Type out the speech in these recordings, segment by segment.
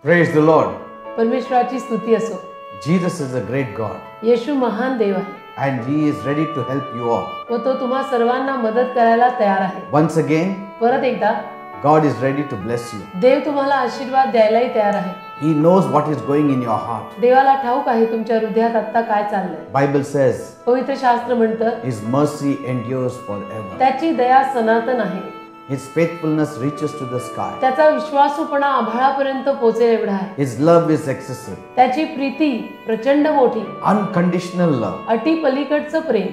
Praise the Lord. परमेश्वराची स्तुती असो. Jesus is a great God येशू महान देव आहे and He is ready to help you all. व तो तुम्हा सर्वांना मदत करायला तयार आहे. Once again, परत एकदा God is ready to bless you. देव तुम्हाला आशीर्वाद द्यायलाही तयार आहे. He knows what is going in your heart. देवाला ठाऊक आहे तुमच्या हृदयात आता काय चाललंय. Bible says पवित्र शास्त्र म्हणतं His mercy endures forever. त्याची दया सनातन आहे. His faithfulness reaches to the sky. त्याचा विश्वासूपणा आभाळापर्यंत पोहोचेल एवढा आहे. His love is excessive. त्याची प्रीती प्रचंड मोठी, Unconditional love. अटी पलीकडचं प्रेम,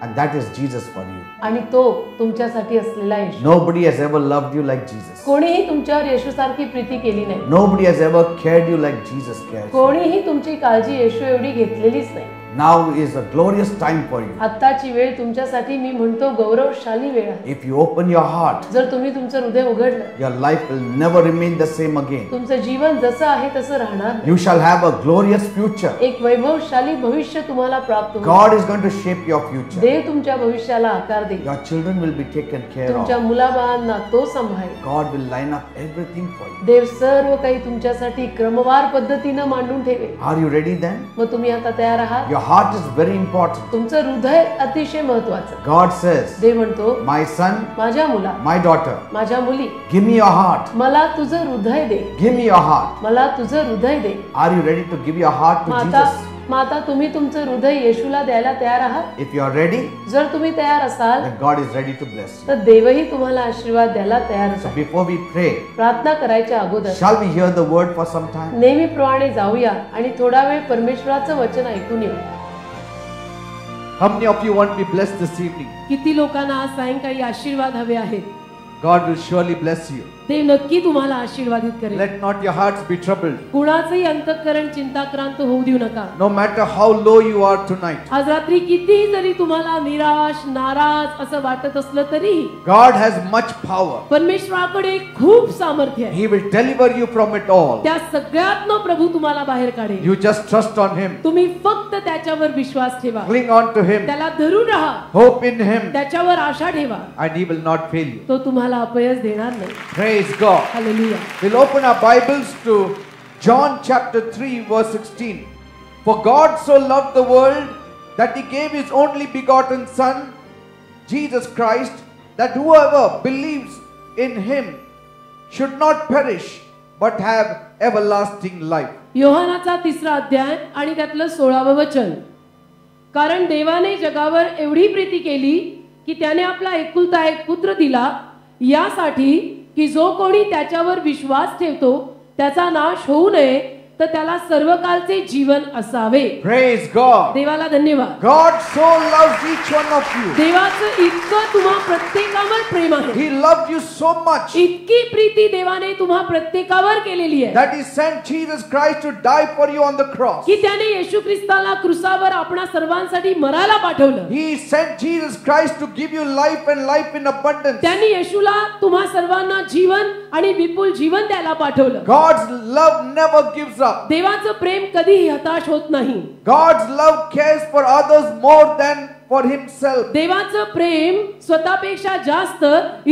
And that is Jesus for you. आणि तो तुमच्यासाठी असलेला येशू. Nobody has ever loved you like Jesus. कोणीही तुमच्यावर येशूसारखी प्रीती केली नाही. Nobody has ever cared you like Jesus cares. कोणीही तुमची काळजी येशू एवढी घेतलेलीच नाही. Now is a glorious time for you. आत्ताची वेळ तुमच्यासाठी मी म्हणतो गौरवशाली वेळ आहे. If you open your heart, जर तुम्ही तुमचं हृदय उघडलं, your life will never remain the same again. तुमचं जीवन जसं आहे तसं राहणार नाही. You shall have a glorious future. एक वैभवशाली भविष्य तुम्हाला प्राप्त होईल. God is going to shape your future. देव तुमच्या भविष्याला आकार देईल. Your children will be taken care तुमच्या of. मुलाबाळांना तो सांभाळेल. God will line up everything for you. देव सर्व काही तुमच्यासाठी क्रमवार पद्धतीने मांडून ठेवेल. Are you ready then? मग तुम्ही आता तयार आहात. Your heart is very important. तुमचं हृदय अतिशय महत्त्वाचं. God says, देव म्हणतो my son, माझ्या मुला, my daughter, माझ्या मुली, give me your heart. मला तुझं हृदय दे. Give me your heart. मला तुझं हृदय दे. Are you ready to give your heart to Jesus? माता तुम्ही तुमचं हृदय येशूला द्यायला तयार आहात. If you are ready, जर तुम्ही तयार असाल then God is ready to bless you. तर देवही तुम्हाला आशीर्वाद द्यायला तयार So आहे. before we pray, प्रार्थना करायच्या अगोदर shall we hear the word for some time? नेहमीप्रमाणे जाऊया आणि थोडा वेळ परमेश्वराचं वचन ऐकून येऊ. How many of you want to be blessed this evening? किती लोकांना आज सायंकाळी आशीर्वाद हवे आहेत. God will surely bless you. देव नक्की तुम्हाला आशीर्वादित करेल. Let not your hearts be troubled. कुणाचंही अंतःकरण चिंताक्रांत होऊ देऊ नका. No matter how low you are tonight, आज रात्री कितीही जरी तुम्हाला निराश नाराज असं वाटत असलं तरी God has much power. परमेश्वराकडे खूप सामर्थ्य आहे. He will deliver you from it all. त्या सगळ्यातनं प्रभू तुम्हाला बाहेर काढेल. You just trust on Him. तुम्ही फक्त त्याच्यावर विश्वास ठेवा. Cling on to Him. त्याला धरून राहा. Hope in Him. त्याच्यावर आशा ठेवा. And He will not fail you. तो तुम्हाला अपयश देणार नाही. Praise God. Hallelujah. We'll open our Bibles to John chapter 3 verse 16. For God so loved the world that He gave His only begotten Son, Jesus Christ, that whoever believes in Him should not perish but have everlasting life. योहानाचा 3रा अध्याय आणि त्यातलं 16वं वचन. कारण देवाने जगावर एवढी प्रीती केली की त्याने आपला एकुलता एक पुत्र दिला, यासाठी की जो कोणी त्याच्यावर विश्वास ठेवतो त्याचा नाश होऊ नये तर त्याला सर्वकालचे जीवन असावे. Praise God. देवाला धन्यवाद. God so loves each one of you. देवाचं इतकं तुम्हा प्रत्येकावर प्रेम आहे. He loved you so much इतकी प्रीती देवाने तुम्हा प्रत्येकावर केलेली आहे that He sent Jesus Christ to die for you on the cross. की त्याने येशू ख्रिस्ताला क्रूसावर आपणा सर्वांसाठी मरायला पाठवलं. He sent Jesus Christ to give you life and life in abundance. त्यांनी येशूला तुम्हा सर्वांना जीवन आणि विपुल जीवन द्यायला पाठवलं. God's love never gives up. देवाचं प्रेम कधीही हताश होत नाही. God's love cares for others more than for Himself. देवाचं प्रेम स्वतःपेक्षा जास्त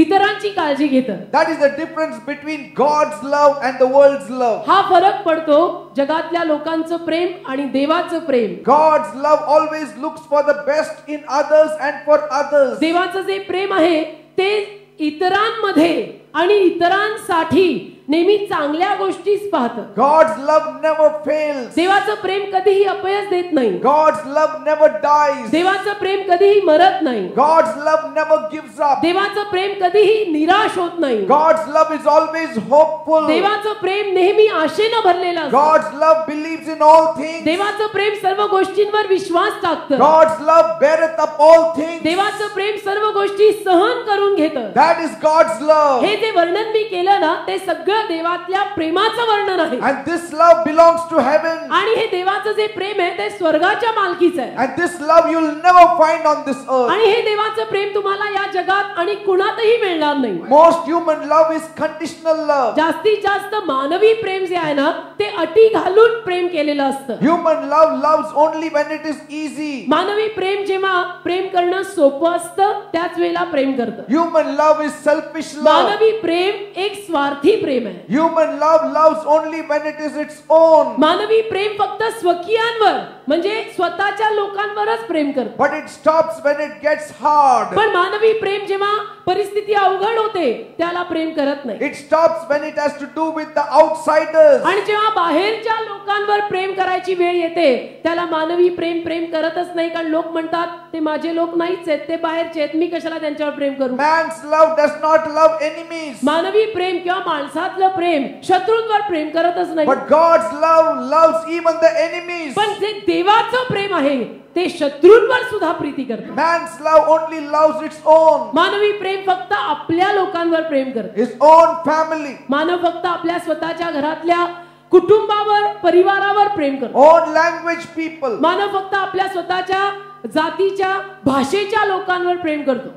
इतरांची काळजी घेतं. That is the difference between God's love and the world's love. हा फरक पडतो जगातल्या लोकांचं प्रेम आणि देवाचं प्रेम. God's love always looks for the best in others and for others. देवाचं जे प्रेम आहे ते इतरांमध्ये आणि इतरांसाठी नेहमी चांगल्या गोष्टीच पाहतं. God's love never fails. देवाचं प्रेम कधीही अपयश देत नाही. God's love never dies. देवाचं प्रेम कधीही मरत नाही. God's love never gives up. देवाचं प्रेम कधीही निराश होत नाही. God's love is always hopeful. देवाचं प्रेम नेहमी आशेनं भरलेलं असतं. God's love believes in all things. देवाचं प्रेम सर्व गोष्टींवर विश्वास टाकतं. God's love beareth up all things. देवाचं प्रेम सर्व गोष्टी सहन करून घेतं. That is God's love. हे जे वर्णन मी केलं ना ते सगळं देवातल्या प्रेमाचं वर्णन आहे. And this love belongs to heaven. आणि हे देवाचं जे प्रेम आहे ते स्वर्गाच्या मालकीचं आहे. And this love you'll never find on this earth. आणि हे देवाचं प्रेम तुम्हाला या जगात आणि कुणातही मिळणार नाही. Most human love is conditional love. जास्तीत जास्त मानवी प्रेम जे आहे ना ते अटी घालून प्रेम केलेलं असतं. Human love loves only when it is easy. मानवी प्रेम जेव्हा प्रेम करणं सोपं असतं त्याच वेळेला प्रेम करतं. Human love is selfish love. मानवी प्रेम एक स्वार्थी प्रेम आहे. Human love loves only when it is its own. मानवी प्रेम फक्त स्वकीयांवर म्हणजे स्वतःच्या लोकांवरच प्रेम करतो. But it stops when it gets hard. पण मानवी प्रेम जेव्हा परिस्थिती अवघड होते त्याला प्रेम करत नाही. It stops when it has to do with the outsiders. आणि जेव्हा बाहेरच्या लोकांवर प्रेम करायची वेळ येते त्याला मानवी प्रेम करतच नाही, कारण लोक म्हणतात ते माझे लोक नाहीच आहेत, ते बाहेरचे आहेत, मी कशाला त्यांच्यावर प्रेम करू. Man's love does not love enemies. मानवी प्रेम किंवा माणसातलं प्रेम शत्रूंवर प्रेम करतच नाही. But God's love loves even the enemies. पण जे देवाचं प्रेम आहे ते शत्रूंवर सुद्धा प्रीती करते. Man's love only loves its own. मानवी प्रेम फक्त आपल्या लोकांवर प्रेम करते. His own family. मानव फक्त आपल्या स्वतःच्या घरातल्या कुटुंबावर परिवारावर प्रेम करतो. Own language people. मानव फक्त आपल्या स्वतःच्या जातीच्या भाषेच्या लोकांवर प्रेम करतो.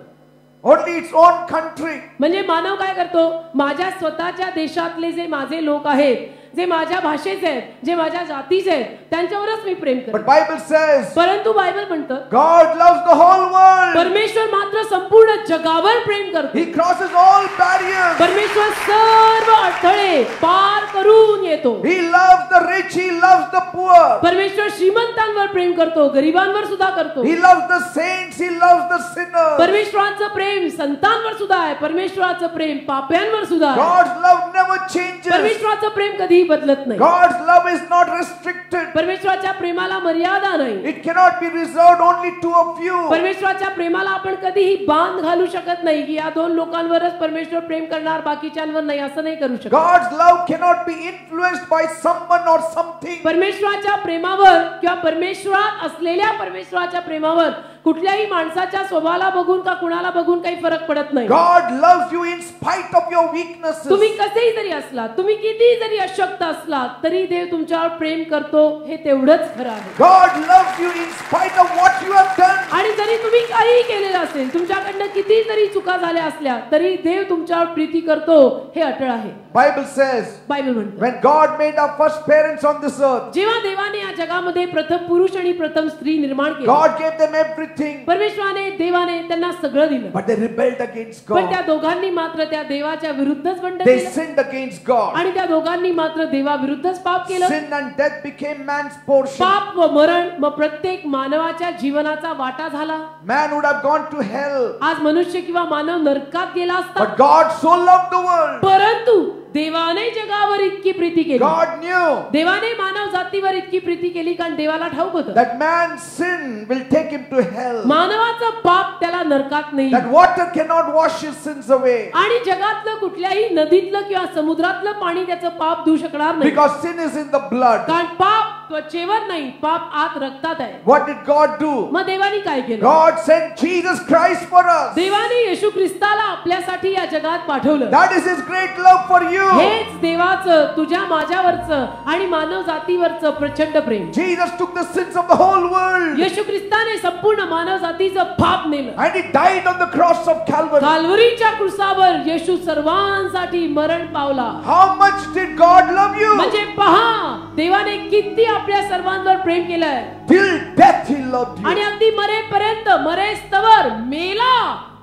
Only its own country. म्हणजे मानव काय करतो, माझ्या स्वतःच्या देशातले जे माझे लोक आहेत, जे माझ्या भाषेचे आहेत, जे माझ्या जातीचे आहेत, त्यांच्यावरच मी प्रेम करतो. But Bible says परंतु बायबल म्हणतं God loves the whole world. परमेश्वर मात्र संपूर्ण जगावर प्रेम करतो. He crosses all barriers. परमेश्वर सर्व अडथळे पार करून येतो. He loves the rich. He loves the poor. परमेश्वर श्रीमंतांवर प्रेम करतो, गरिबांवर सुद्धा करतो. He loves the saints. He loves the sinners. परमेश्वराचं प्रेम संतांवर सुद्धा आहे, परमेश्वराचं प्रेम पाप्यांवर सुद्धा आहे. God's love never changes. परमेश्वराचं प्रेम कधी बदलत नाही. God's love is not restricted. परमेश्वराच्या प्रेमाला मर्यादा नाही. It cannot be reserved only to a few. परमेश्वराच्या प्रेमाला आपण कधीही बांध घालू शकत नाही की या दोन लोकांवरच परमेश्वर प्रेम करणार, बाकीच्यांवर नाही, असं नाही करू शकत. God's love cannot be influenced by someone or something. परमेश्वराच्या प्रेमावर किंवा परमेश्वरात असलेल्या परमेश्वराच्या प्रेमावर कुठल्याही माणसाच्या स्वभावाला बघून का कुणाला बघून काही फरक पडत नाही. God loves you in spite of your weaknesses. तुम्ही कसेही जरी असलात, तुम्ही किती जरी अशक्त असलात, तरी देव तुमच्यावर प्रेम करतो, हे तेवढंच खरं आहे. God loves you in spite of what you have done. आणि जरी तुम्ही काही केलेलं असेल, तुमच्याकडनं किती जरी चुका झाल्या असल्या, तरी देव तुमच्यावर प्रीती करतो, हे अटळ आहे. Bible says बायबल म्हणते when God made our first parents on this earth, जेव्हा देवाने या जगामध्ये प्रथम पुरुष आणि प्रथम स्त्री निर्माण केले, God gave them everything. परमेश्वराने देवाने त्यांना सगळं दिलं. But they rebelled against पण त्या God. दोघांनी मात्र त्या देवाच्या विरुद्धच बंड They केलं sinned against God. आणि त्या दोघांनी मात्र देवाविरुद्धच पाप केलं. Sin and death became man's portion. पाप व मरण मग प्रत्येक मानवाच्या जीवनाचा वाटा झाला. Man would have gone to hell. आज मनुष्य किंवा मानव नरकात गेला असता, But God so loved the world. परंतु देवाने जगावर इतकी प्रीती केली, God knew देवाने मानव जातीवर इतकी प्रीती केली, कारण देवाला ठाऊक होतं that man's sin will take him to hell. मानवाचं पाप त्याला नरकात नाही. That water cannot wash his sins away. आणि जगातलं कुठल्याही नदीतलं किंवा समुद्रातलं पाणी त्याचं पाप धुवू शकणार नाही, Because sin is in the blood. कारण पाप त्वचेवर नाही, पाप आत रक्तात आहे. What did God do? मग देवाने काय केलं? God sent Jesus Christ for us. देवाने येशू ख्रिस्ताला आपल्यासाठी या जगात पाठवलं. That is his great love for you. हेच देवाचं तुझ्या माझ्यावरचं आणि मानव जातीवरचं प्रचंड प्रेम. Jesus took the sins of the whole world. येशू ख्रिस्ताने संपूर्ण मानव जातीचं पाप नेलं. And he died on the cross of Calvary. काल्वरीच्या क्रुसावर येशू सर्वांसाठी मरण पावला. How much did God love you? म्हणजे पहा देवाने किती आपल्या सर्वांवर प्रेम केलंय. Till death he loved आणि you. अगदी मरेपर्यंत, मरेस्तवर, मेला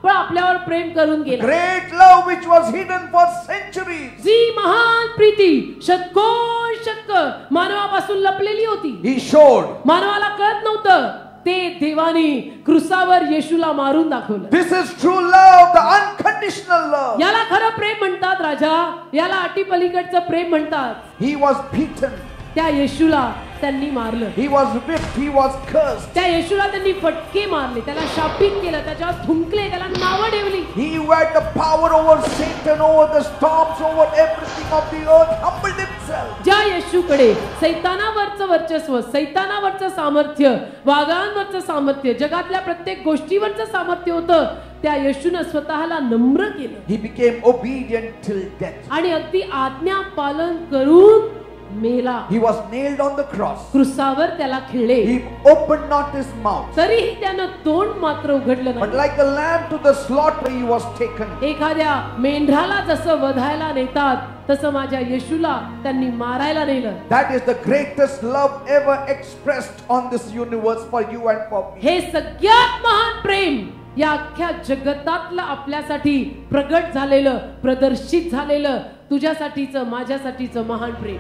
पण आपल्यावर प्रेम करून गेला. Great love which was hidden for centuries. जी महान प्रीती शतक मानवापासून लपलेली होती, He showed. मानवाला कळत नव्हतं, ते देवाने क्रुसावर येशूला मारून दाखवलं. This is true love, the unconditional love. याला खरं प्रेम म्हणतात राजा, याला अटीपलीकडचं प्रेम म्हणतात. He was beaten. त्या येशूला त्यांनी मारलं, He was whipped. He was cursed. त्या येशूला त्यांनी फटके मारले, त्याला शापित केलं, त्याच्यावर थुंकले, त्याला नावं ठेवली. He who had the power over Satan, over the storms, over everything of the earth, humbled himself. ज्या येशूकडे सैतानावरचं वर्चस्व, सैतानावरचं सामर्थ्य, वाघांवरचं सामर्थ्य, जगातल्या प्रत्येक गोष्टीवरचं सामर्थ्य होतं, त्या येशूने स्वतःला नम्र केलं. He became obedient till death. आणि अगदी आज्ञा पालन करून मेला. He was nailed on the cross. क्रुसावर त्याला खिळले, He opened not his mouth. तरीही त्यानं तोंड मात्र उघडलं But नाही. like a lamb to the slaughter he was taken. एखाद्या मेंढराला जसं वधायला नेतात तसं माझ्या येशूला त्यांनी मारायला नेलं. That is the greatest love ever expressed on this universe for you and for me. हे सगळ्यात महान प्रेम या अख्ख्या जगतातलं आपल्यासाठी प्रगट झालेलं, प्रदर्शित झालेलं तुझ्यासाठीचं, माझ्यासाठीचं महान प्रेम.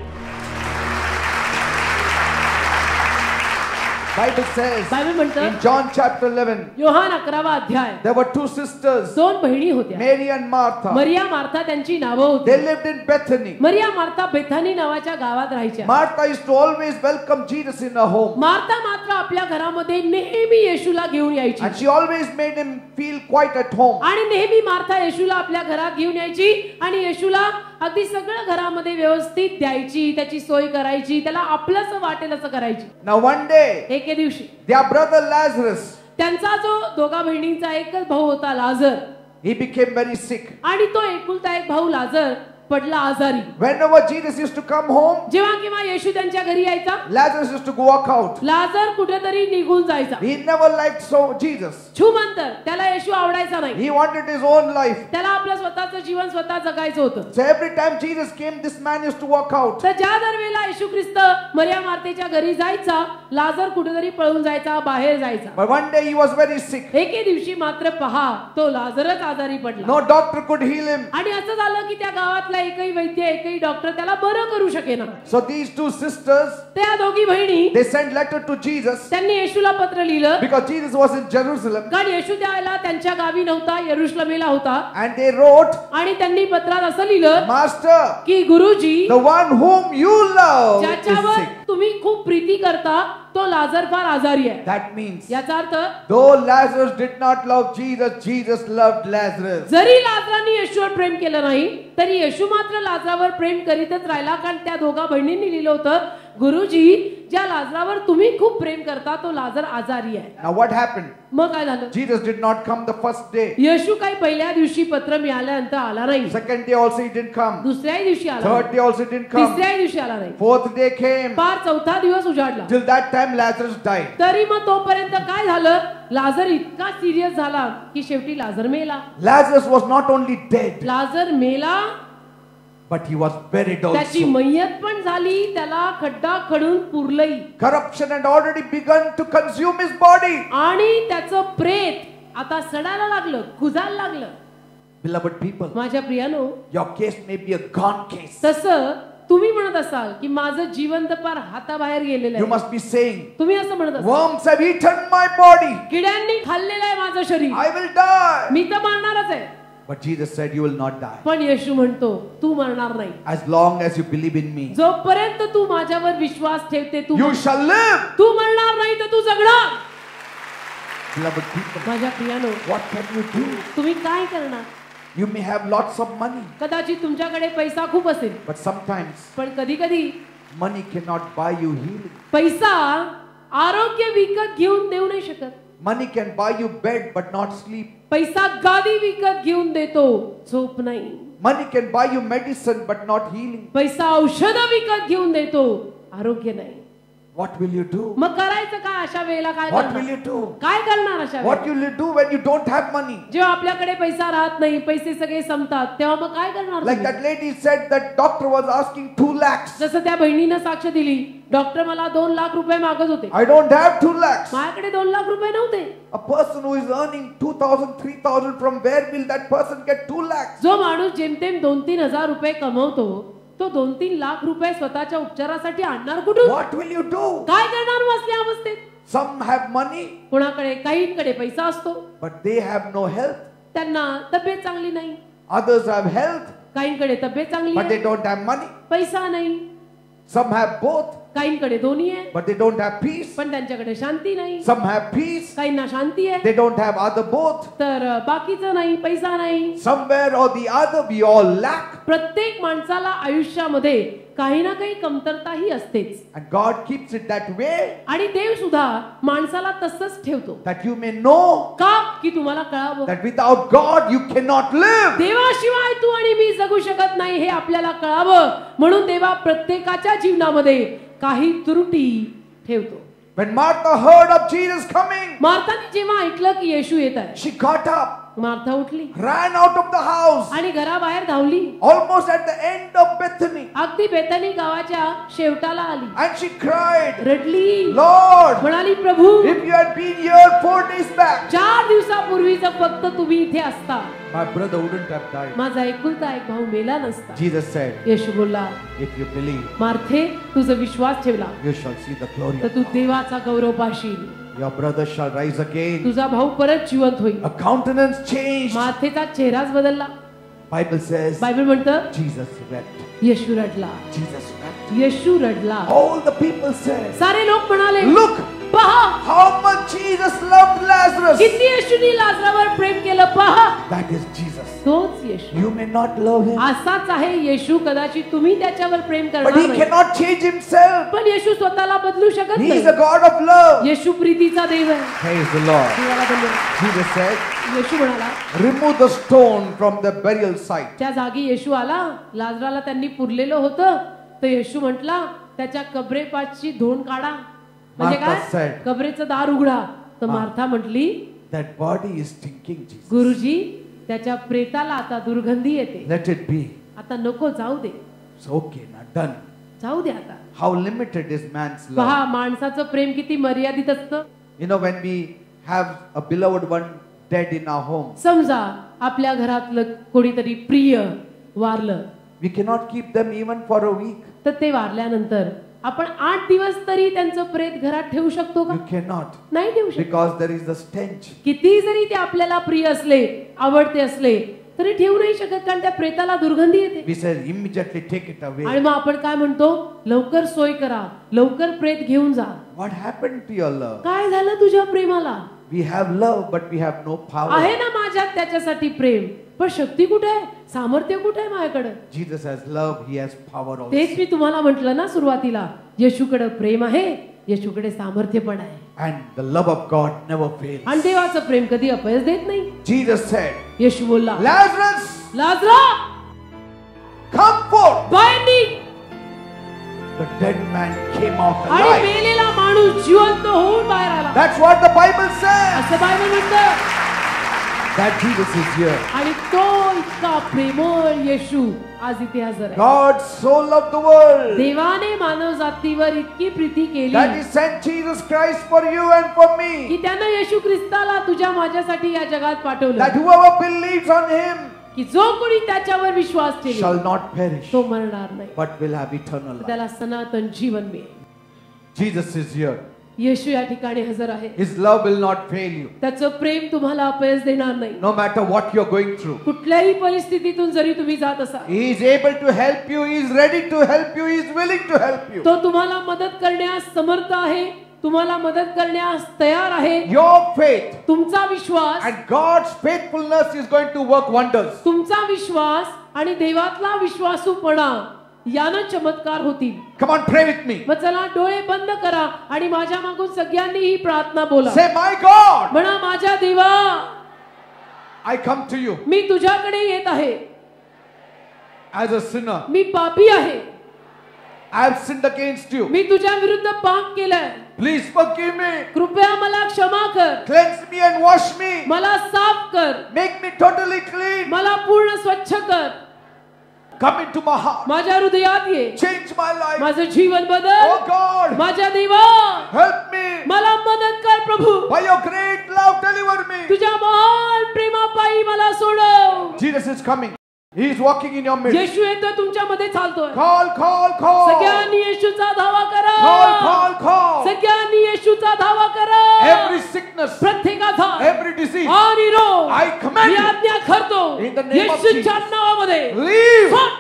Bible says बायबल म्हणतं in John chapter 11, योहान 11वा अध्याय, there were two sisters, दोन बहिणी होत्या, Mary and Martha. Maria Martha त्यांची नावं होती. They lived in Bethany. Maria Martha Bethany नावाच्या गावात राहायच्या. Martha used to always welcome Jesus in her home. Martha मात्र आपल्या घरामध्ये नेहमी येशूला घेऊन यायची And she always made him feel quite at home. आणि नेहमी मार्था येशूला आपल्या घरात घेऊन यायची आणि येशूला अगदी सगळं घरामध्ये व्यवस्थित द्यायची, त्याची सोय करायची, त्याला आपलंसं वाटेल असं करायची. Now one day, एके दिवशी their brother Lazarus, त्यांचा जो दोघा बहिणींचा एकच भाऊ होता लाजर, he became very sick. आणि तो एकुलता एक भाऊ लाजर पडला आजारी. Whenever Jesus used to come home, जेव्हा केव्हा येशू त्यांच्या घरी यायचा, Lazarus used to walk out. लाजर कुठेतरी निघून जायचा. He never liked Jesus. छुमंतर, त्याला येशू आवडायचा नाही. He wanted his own life. त्याला आपलं स्वतःचं जीवन स्वतः जगायचं होतं. So every time Jesus came, this man used to walk out. तर ज्या दरवेळेला येशू ख्रिस्त मरिया मार्तेच्या घरी जायचा, लाजर कुठेतरी पळून जायचा, बाहेर जायचा. But one day he was very sick. एके दिवशी मात्र पहा, तो लाजरच आजारी पडला. No doctor could heal him. आणि असं झालं की त्या गावातला एकही वैद्य, एकही डॉक्टर त्याला बरं करू शकेना. So these two sisters, त्या दोघी बहिणी they sent letter to Jesus त्यांनी येशूला पत्र लिहिलं, because Jesus was in Jerusalem. कारण येशू त्यावेळेला त्यांच्या गावी नव्हता, यरुशलेमेला होता. And they wrote, आणि त्यांनी पत्रात असं लिहिलं Master, की गुरुजी, the one whom you love is ज्याच्यावर sick. तुम्ही खूप प्रीती करता, तो लाजर फार आजारी आहे. That means, याचा अर्थ though Lazarus did not love Jesus, Jesus loved Lazarus. जरी लाजराने येशूवर प्रेम केलं नाही, तरी येशू मात्र लाजरावर प्रेम करीतच राहिला. कारण त्या दोघा बहिणींनी लिहिलं होतं, गुरुजी, ज्या लाजरावर तुम्ही खूप प्रेम करता, तो लाजर आजारी आहे. Now what happened? मग काय झालं? Jesus did not come the first day. येशू काही पहिल्या दिवशी पत्र मिळाल्यानंतर आला नाही. Second day also he didn't come. दुसऱ्याही दिवशी आला Third नाही. day also he didn't come. तिसऱ्याही दिवशी आला नाही. Fourth day came. पार चौथा दिवस उजाडला. Till that time Lazarus died. तरी मग तोपर्यंत काय झालं? लाजर इतका सिरियस झाला की शेवटी लाजर मेला. Lazarus was not only dead, लाजर मेला, but he was buried त्याची also. मय्यत पण झाली, त्याला खड्डा खडून पुरलंही. Corruption had already begun to consume his body. आणि त्याचं प्रेत आता सडायला लागलं, कुजायला लागलं. Beloved people, माझ्या प्रियानो, your case may be a gone case. तसं तुम्ही म्हणत असाल की माझं जीवन तर पार हाताबाहेर गेलेलं You आहे. must be saying, तुम्ही असं म्हणत असाल, worms have eaten my body. किड्यांनी खाल्लेलं आहे माझं शरीर, I will die. मी तर मरणारच आहे. But Jesus said, you will not die. पण येशू म्हणतो, तू मरणार नाही. As long as you believe in me, जोपर्यंत तू माझ्यावर विश्वास ठेवते, you shall live. तू मरणार नाही तर तू जगणार. Beloved people, माझ्या प्रियानो, what can you do? तुम्ही काय करणार? You may have lots of money, कदाचित तुमच्याकडे पैसा खूप असेल, but sometimes पण कधी कधी money cannot buy you healing. पैसा आरोग्य विकत घेऊन देऊ नाही शकत. Money can buy you bed but not sleep. पैसा गादी विकत घेऊन देतो, झोप नाही. Money can buy you medicine but not healing. पैसा औषध विकत घेऊन देतो, आरोग्य नाही. What will you do? मग करायचं काय अशा वेळेला? काय What will करणार? you do? काय करणार अशा What वेळेला? will you do when you don't have money? जेव्हा आपल्याकडे पैसा राहत नाही, पैसे सगळे संपतात, तेव्हा मग काय करणार Like तुम्ही? that lady said that doctor was asking 2 lakhs. जसं त्या बहिणीनं साक्ष दिली, डॉक्टर मला 2 लाख रुपये मागत होते, I don't have 2 lakhs. माझ्याकडे 2 लाख रुपये नव्हते. A person who is earning 2,000, 3,000, from where will that person get 2 lakhs? जो माणूस जेमतेम 2-3 हजार रुपये कमवतो, तो 2-3 लाख रुपये स्वतःच्या उपचारासाठी आणणार कुठून? What will you do? काय करणार मग असल्या अवस्थेत? Some have money, कोणाकडे, काहींकडे पैसा असतो, but they have no health. त्यांना तब्येत चांगली नाही. Others have health, काहींकडे तब्येत चांगली but they आहे, don't have money. पैसा नाही. Some have both, काहींकडे दोन्ही आहे, but they don't have peace. पण त्यांच्याकडे शांती नाही. Some have peace, काहींना शांती आहे, they don't have other both. तर बाकीचं नाही, पैसा नाही. Somewhere or the other we all lack. प्रत्येक माणसाला आयुष्यामध्ये काही ना काही कमतरता ही असतेच. And God keeps it that way आणि देव सुद्धा माणसाला तसंच ठेवतो, that you may know का की तुम्हाला कळावं, that without God you cannot live. देवाशिवाय तू आणि मी जगू शकत नाही हे आपल्याला कळावं. म्हणून देवा प्रत्येकाच्या जीवनामध्ये काही त्रुटी ठेवतो. When Martha heard of Jesus coming, मार्थाने जेव्हा ऐकलं की येशू येत आहे, she got up, मार्था उठली ran out of the house, आणि घराबाहेर धावली. almost at the end of Bethany. अगदी बेथानी गावाच्या शेवटाला आली, and she cried, रडली, Lord, म्हणाली, प्रभू, if you had been here 4 days back, 4 दिवसापूर्वी जर फक्त तुम्ही इथे असता, my brother wouldn't have died. माझा एकुलता एक भाऊ मेला नसता. Jesus said, येशू बोलला, if you believe, मार्थे, तुझा विश्वास ठेवला you shall see the glory तर of तू God. देवाचा गौरव Patil. Your brother shall rise again. तुझा भाऊ परत जिवंत होईल. A countenance changed. मार्थेचा चेहराच बदलला. Bible says, बायबल म्हणतं, Jesus wept. येशू रडला. Jesus wept. येशू रडला. All the people said, सारे लोक म्हणाले, look, पहा, how much Jesus loved Lazarus. किती येशूनी लाजरावर प्रेम केलं, पहा. That is Jesus. तोच येशू. You may not love him, असाच आहे येशू. कदाचित तुम्ही त्याच्यावर प्रेम but करणार he नाही, cannot change himself. पण येशू स्वतःला बदलू शकत He is नाही. a God of love. येशू प्रीतीचा देव आहे. Praise the Lord. देवाला धन्यवाद. Jesus said, येशू म्हणाला, remove the stone from the burial site. त्या जागी येशू आला. लाजराला त्यांनी पुरलेलं होतं, तर येशू म्हटला, त्याच्या कबरेपाचची धोंड काढा. म्हणजे Martha काय? said, कबरेचं दार उघडा. तर मार्था म्हटली, that body is stinking, Jesus. गुरुजी, त्याच्या प्रेताला आता दुर्गंधी येते. Let it be. आता नको, जाऊ दे, It's okay, now done. जाऊ दे आता. How limited is man's पहा, love. माणसाचं प्रेम किती मर्यादित असतं. You know, when we have a beloved one dead in our home, समजा आपल्या घरातलं कोणीतरी प्रिय वारलं, we cannot keep them even for a week. तर ते वारल्यानंतर आपण 8 दिवस तरी त्यांचं प्रेत घरात ठेवू शकतो का? You cannot, नाही ठेवू शकत. because there is the stench. किती जरी ते आपल्याला प्रिय असले, आवडते असले, तरी ठेवू नाही शकत, कारण त्या प्रेताला दुर्गंधी येते. We said immediately take it away. आणि मग आपण काय म्हणतो, लवकर सोय करा, लवकर प्रेत घेऊन जा. What happened to your love? काय झालं तुझ्या प्रेमाला? We have love, but we have no power. आहे ना माझ्यात त्याच्यासाठी प्रेम, पण शक्ती कुठे आहे, सामर्थ्य कुठे आहे माझ्याकडे? Jesus has love, he has power also. तेच मी तुम्हाला म्हटलं ना सुरुवातीला, येशूकडे प्रेम आहे, येशूकडे सामर्थ्य पण आहे. And the love of God never fails. आणि देवाचं प्रेम कधी अपयश देत नाही. Jesus said, येशू बोलला, Lazarus, लाजरा, come forth. बाहेर निघ. The dead man came out आणि alive. मेलेला माणूस जिवंत होऊन बाहेर आला. That's what the Bible says. असं बायबल म्हणतं. That Jesus is here. आणि तो इतका प्रेमळ येशू आज इथे हजर आहे. God so loved the world देवाने मानव जातीवर इतकी प्रीती केली that he sent Jesus Christ for you and for me. की त्यानं येशू ख्रिस्ताला तुझ्या माझ्यासाठी या जगात पाठवलं, That whoever believes on him की जो कोणी त्याच्यावर विश्वास ठेवेल shall not perish, तो मरणार नाही, but will have eternal life. त्याला सनातन जीवन मिळेल. Jesus is here. येशू या ठिकाणी हजर आहे. His love will not fail you. त्याचं प्रेम तुम्हाला अपयश देणार नाही. No matter what you're going through. कुठल्याही परिस्थितीतून जरी तुम्ही जात असाल, He is able to help you. He is ready to help you. He is willing to help you. तो तुम्हाला मदत करण्यास समर्थ आहे, तुम्हाला मदत करण्यास तयार आहे. Your faith तुमचा विश्वास and God's faithfulness is going to work wonders. तुमचा विश्वास आणि देवातला विश्वासूपणा यानं चमत्कार होतील. Come on, pray with me. मग चला डोळे बंद करा आणि माझ्या मागून सगळ्यांनी ही प्रार्थना बोला. Say, my God, म्हणा, माझ्या देवा, I come to you मी तुझ्याकडे येत आहे. as a sinner. मी पापी आहे. I have sinned against you. मी तुझ्या विरुद्ध पाप केलंय. Please forgive me. कृपया मला क्षमा कर. Cleanse me and wash me. मला साफ कर. Make me totally clean. मला पूर्ण स्वच्छ कर. Come into my heart. माझ्या हृदयात ये. Change my life. माझं जीवन बदल. Oh God, माझ्या देवा, help me. मला मदत कर प्रभू. By your great love, deliver me. तुझ्या महान प्रेमापायी मला सोडव. Jesus is coming. He is walking in your midst. येशू येतो, तुमच्यामध्ये चालतोय. Call, call, call. सगळ्यांनी येशूचा धावा करा. Call, call, call. सगळ्यांनी येशूचा धावा करा. Every sickness, प्रत्येकाचा every disease, आणि रोग I command मी you. आज्ञा करतो In the name of येशूच्या Jesus. नावामध्ये. Leave. सोड.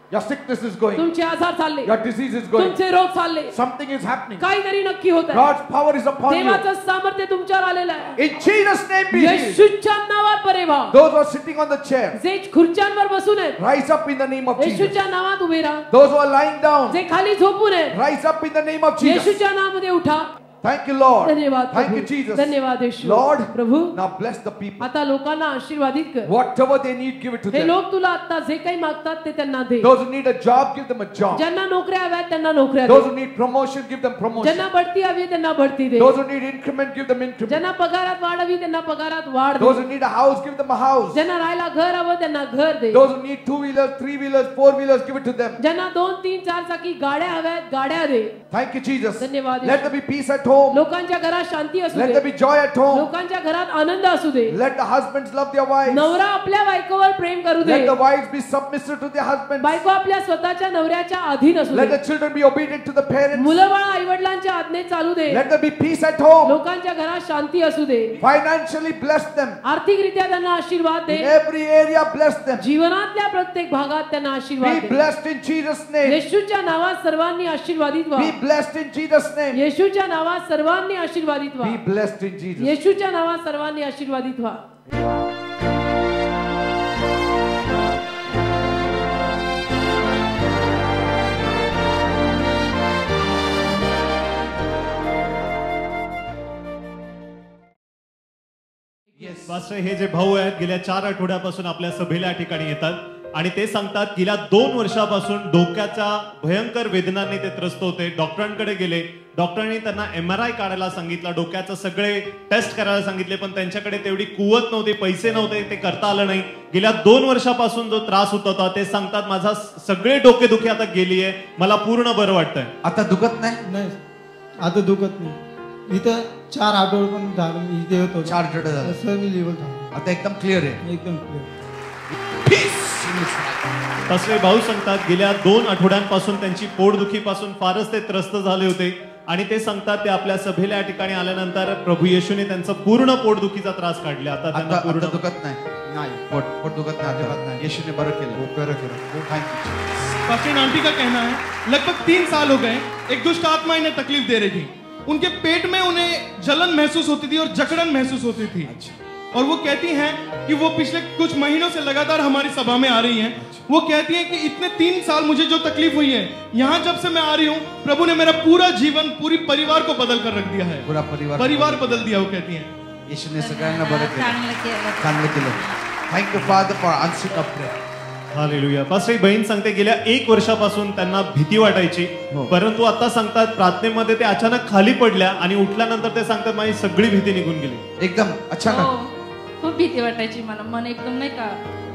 Your sickness is going. तुमचे आजार चालले, Your disease is going. तुमचे रोग चालले, Something is happening. काहीतरी नक्की होत आहे. God's power is upon you. देवाचं सामर्थ्य तुमच्यावर आलेलं आहे. In Jesus' name be healed. येशूच्या नावात बरे व्हा. Those who are sitting on the chair, जे खुर्च्यांवर बसून आहेत, rise up in the name of Jesus. येशूच्या नावात उभे राहा. Those who are lying down, जे खाली झोपून आहेत, rise up in the name of Jesus. येशूच्या नावामध्ये उठा. Thank you, Lord. धन्यवाद Thank you, प्रभू. Jesus. धन्यवाद येशू. Lord, Prabhu now bless the people. आता लोकांना आशीर्वादित कर. Whatever they need, give it to हे them. लोक तुला आता जे काही मागतात ते त्यांना दे. Those who need a job, give them a job. ज्यांना नोकऱ्या हव्यात त्यांना नोकऱ्या Those they. who need promotion, give them promotion. ज्यांना बढती हवी आहे त्यांना बढती दे. Those who need increment, give them increment. ज्यांना पगारात वाढ हवी त्यांना पगारात वाढ Those they. who need a house, give them a house. ज्यांना राहायला घर हवं त्यांना घर दे. Those who need 2-wheelers, 3-wheelers, 4-wheelers, give it to them. ज्यांना 2, 3, 4 चाकी गाड्या हव्यात गाड्या दे. Thank you, Jesus. धन्यवाद Let there be peace at home. लोकांच्या घरात शांती असू Let there they. be joy at home. लोकांच्या घरात आनंद असू दे. Let the husbands love their wives. नवरा आपल्या बायकोवर प्रेम करू दे. Let the wives be submissive to their husbands. बायको आपल्या स्वतःच्या नवऱ्याच्या अधीन असू Let they. the children be obedient to the parents. मुलं बाळ आई वडिलांच्या आज्ञेत चालू दे. Let there be peace at home. लोकांच्या घरात शांती असू दे. Financially bless them. आर्थिकरित्या त्यांना आशीर्वाद In they. every area bless them. जीवनातल्या प्रत्येक भागात त्यांना आशीर्वाद Be they. blessed in Jesus' name. येशूच्या नावात सर्वांनी आशीर्वादित व्हा. Be blessed in Jesus' name. येशूच्या नावात सर्वांनी आशीर्वादित व्हा. Be blessed in Jesus. येशूच्या नावात सर्वांनी आशीर्वादित व्हा. पास्टर, हे जे भाऊ आहेत गेल्या 4 आठवड्यापासून आपल्या सभेला या ठिकाणी येतात आणि ते सांगतात गेल्या 2 वर्षापासून डोक्याच्या भयंकर वेदनांनी ते त्रस्त होते. डॉक्टरांकडे गेले. डॉक्टरांनी त्यांना MRI काढायला सांगितलं, डोक्याचं सगळे टेस्ट करायला सांगितले, पण त्यांच्याकडे तेवढी कुवत नव्हती, पैसे नव्हते, ते करता आलं नाही. गेल्या 2 वर्षापासून जो त्रास होत होता ते सांगतात माझा सगळे डोकेदुखी आता गेली आहे, मला पूर्ण बरं वाटतंय. आता दुखत नाही. नाही आता दुखत नाही. इथं 4 आठवडे पण झालं मी इथे होतो. 4 आठवडे झाले. सर्व लेवल झालं आता एकदम क्लिअर आहे. एकदम क्लिअर. तसले भाऊ सांगतात गेल्या 2 आठवड्यांपासून त्यांची पोटदुखीपासून फारच ते त्रस्त झाले होते आणि ते सांगतात ते आपल्या सभेला या ठिकाणी आल्यानंतर प्रभू येशूने त्यांचा पूर्ण पोटदुखीचा त्रास काढला. आता त्यांना आता पूर्ण दुखत नाही. नाही पोट दुखत नाही. अजिबात नाही. येशूने बरं केलं. बरं केलं. Thank you. पास्टर आंटी का कहना है लगभग 3 साल हो गए एक दुष्ट आत्मा इन्हें तकलीफ दे रही थी. उनके पेट में उन्हें जलन महसूस होती थी और जकड़न महसूस होती थी. और वो कहती हैं कि वो पिछले कुछ महीनों से लगातार हमारी सभा में आ रही हैं. वो कहती हैं कि इतने 3 साल मुझे जो तकलीफ हुई है, यहाँ जब से मैं आ रही हूँ प्रभु ने मेरा पूरा जीवन पूरी परिवार को बदल कर रख दिया है. पूरा परिवार बदल दिया. वो कहती हैं येशूने सगळ्यांना बरं केलं. चांगलं केलं. Thank you father for answering our prayer. Hallelujah. Pastor, ही बहीण सांगते गेल्या 1 वर्षापासून त्यांना भीती वाटायची, परंतु आता सांगतात प्रार्थनेमध्ये ते अचानक खाली पडल्या आणि उठल्यानंतर ते सांगतात माझी सगळी भीती निघून गेली. एकदम अचानक खूप भीती वाटायची मला. मन एकदम नाही का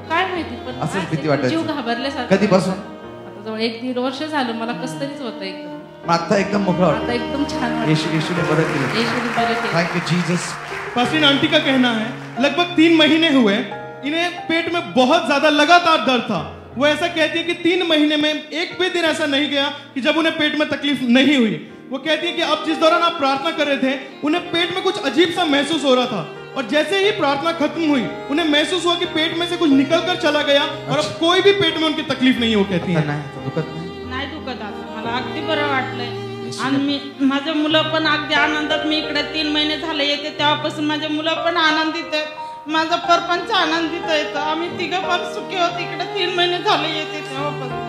काय माहिती पण असंच भीती वाटायची. जीव घाबरल्यासारखं. कधीपासून? आता जवळ 1-1.5 वर्ष झालं. मला कसं तरीच होतं एकदम. आता एकदम मोकळं वाटतं. आता एकदम छान वाटतं. येशूने बरं केलं. येशूने बरं केलं. Thank you Jesus. Pastor aunty का कहना है लगभग 3 महीने हुए इन्हें पेट में बहुत ज्यादा लगातार दर्द था. वो ऐसा कहती है कि 3 महीने में एक भी दिन ऐसा नहीं गया कि जब उन्हें पेट में तकलीफ नहीं हुई. वो कहती है कि अब जिस दौरान आप प्रार्थना कर रहे थे उन्हें पेट में कुछ अजीब सा महसूस हो रहा था और जैसे ही प्रार्थना खत्म हुई उन्हें महसूस हुआ कि पेट में से कुछ निकल कर चला गया और अब कोई भी पेट में उनकी तकलीफ नहीं. वो कहती है दुखत नाही. नाही दुखत. आता मला अगदी बरं वाटलंय आणि मी माझे मुलं पण अगदी आनंदात. मी इकडे 3 महिने झाले येते तेव्हापासून माझे मुलं पण आनंदित आहेत. माझा परपंच आनंदित आहे. आम्ही 3 पण सुखी होत. इकडे 3 महिने झाले येते तेव्हापासून.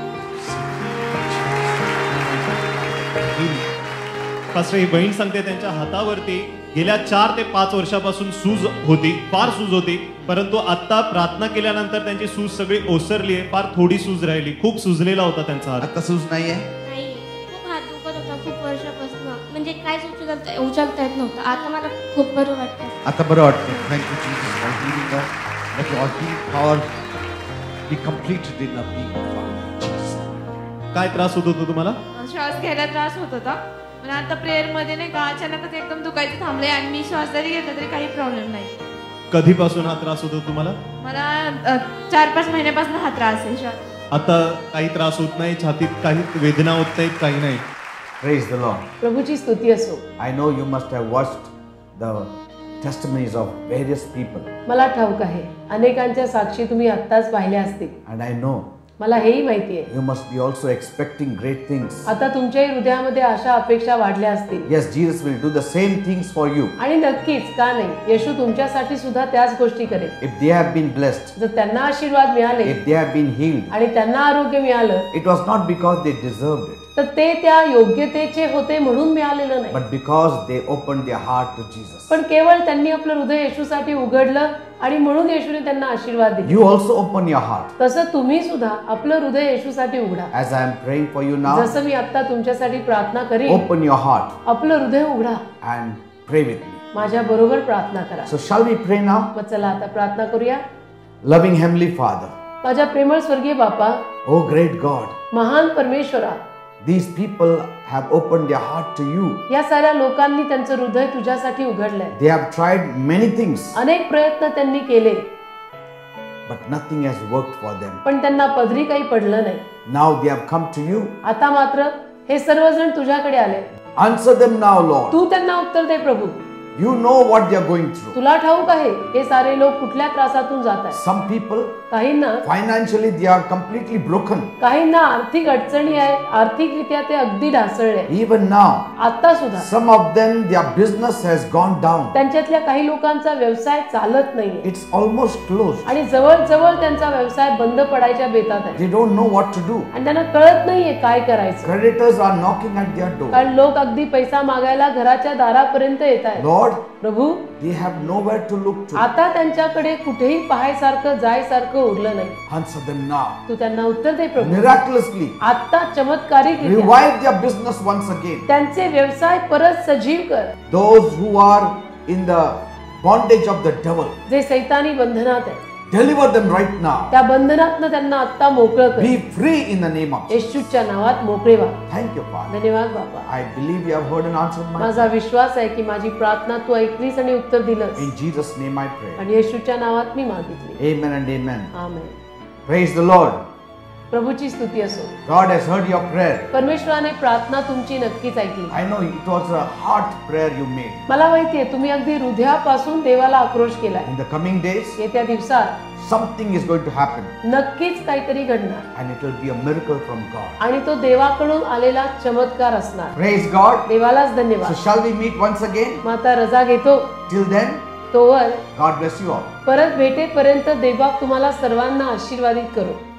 पास्टर, ही बहीण सांगते त्यांच्या हातावरती गेल्या 4 ते 5 वर्षापासून सूज होती, फार सूज होती, परंतु आता प्रार्थना केल्यानंतर त्यांची सूज सगळी ओसरली आहे. फार थोडी सूज राहिली. खूप सुजलेला होता त्यांचा हात. आता सूज नाहीये. नाही, खूप हात दुखत होता खूप वर्षापासून. म्हणजे काहीच उचलता येत नव्हतं. आता मला खूप बरं वाटतं. आता बरं वाटतं. Thank you Jesus for healing us. Late your healing power be completed in a being of Jesus. काय त्रास होत होता तुम्हाला? श्वास घ्यायला त्रास होत होता. पण आता प्रेयर मध्ये नाही का अचानकच एकदम दुखायचं थांबले आणि मी श्वास जरी घेतला तरी काही प्रॉब्लेम नाही. कधीपासून हा त्रास होतो तुम्हाला? मला 4-5 महिन्यापासून हा त्रास आहे. श्वास आता काही त्रास होत नाही, छातीत काही वेदना होत नाहीत, काही नाही. Praise the Lord. प्रभूची स्तुती असो. I know you must have watched the testimonies of various people. मला ठाऊक आहे अनेकांच्या साक्षी तुम्ही आत्ताच पाहिल्या असतील. And I know मला हेही माहिती आहे you must be also expecting great things. आता तुमच्याही हृदयामध्ये आशा अपेक्षा वाढल्या असतील. Yes, Jesus will do the same things for you. आणि नक्कीच का नाही, येशू तुमच्यासाठी सुद्धा त्याच गोष्टी करेल. If they have been blessed, जर त्यांना आशीर्वाद मिळाले if they have been healed, आणि त्यांना आरोग्य मिळालं, it was not because they deserved it. तर ते त्या योग्यतेचे होते म्हणून मिळालेलं नाही, but because they opened their heart to Jesus. पण केवळ त्यांनी आपलं हृदय येशूसाठी उघडलं आणि म्हणून येशूने त्यांना आशीर्वाद दिले. You also open your heart. तसं तुम्ही सुद्धा आपलं हृदय येशूसाठी उघडा. As I am praying for you now, जसं मी आता तुमच्यासाठी प्रार्थना करीन, open your heart आपलं हृदय उघडा and pray with me. माझ्या बरोबर प्रार्थना करा. So shall we pray now? मग चला आता प्रार्थना करूया. Loving Heavenly Father, माझ्या प्रेमळ स्वर्गीय बापा, oh great God, महान परमेश्वरा, these people have opened their heart to you. या साऱ्या लोकांनी त्यांचं हृदय तुझ्यासाठी उघडलंय. They have tried many things, अनेक प्रयत्न त्यांनी केले, but nothing has worked for them. पण त्यांना पदरी काही पडलं नाही. Now they have come to you. आता मात्र हे सर्वजण तुझ्याकडे आले. Answer them now, Lord. तू त्यांना उत्तर दे प्रभू. You know what they are going through. तुला ठाऊक आहे हे सारे लोक कुठल्या त्रासातून जात आहेत. Some people, काहींना financially, they are completely broken. काहींना आर्थिक अडचणी आहेत, आर्थिकरित्या ते अगदी ढासळले. Even now, आता सुद्धा some of them, their business has gone down. त्यांच्यातल्या काही लोकांचा व्यवसाय चालत नाहीये It's almost closed. आणि जवळ त्यांचा व्यवसाय बंद पडायच्या बेतात आहे They don't know what to do. आणि त्यांना कळत नाहीये काय करायचं. Creditors are knocking at their door. कारण लोक अगदी पैसा मागायला घराच्या दारापर्यंत येत आहेत. Lord, Prabhu, they have nowhere to look to. आता त्यांच्याकडे कुठेही पाहायसारखं जायसारखं उरलं नाही. Answer them now. तू त्यांना उत्तर दे प्रभू. Miraculously, आता चमत्कारिक revive their business once again. त्यांचे व्यवसाय परत सजीव कर. Those who are in the bondage of the devil, जे सैतानी बंधनात आहे deliver them right now. त्या बंधनातनं त्यांना आता मोकळं कर. Be free in the name of Jesus. येशूच्या नावात मोकळे व्हा. Thank you, Father. धन्यवाद बाबा. I believe you have heard and answered my prayer. माझा विश्वास आहे की माझी प्रार्थना तू ऐकलीस आणि उत्तर दिलंस. In Jesus' name I pray. आणि येशूच्या नावात मी मागितली. Amen and amen. Amen. Praise the Lord. प्रभूची स्तुती असो. God has heard your prayer. परमेश्वराने प्रार्थना तुमची नक्कीच ऐकली. I know it was a heart prayer you made. मला माहितीये तुम्ही अगदी हृदयापासून देवाला आक्रोश केलाय. In the coming days, येत्या दिवसात something is going to happen. नक्कीच काहीतरी घडणार And it will be a miracle from God. आणि तो देवाकडून आलेला चमत्कार असणार. Praise God. देवालाच धन्यवाद. So shall we meet once again? मग आता रजा घेतो. Till then, तोवर God bless you all. परत भेटेपर्यंत देवा तुम्हाला सर्वांना आशीर्वादित करो.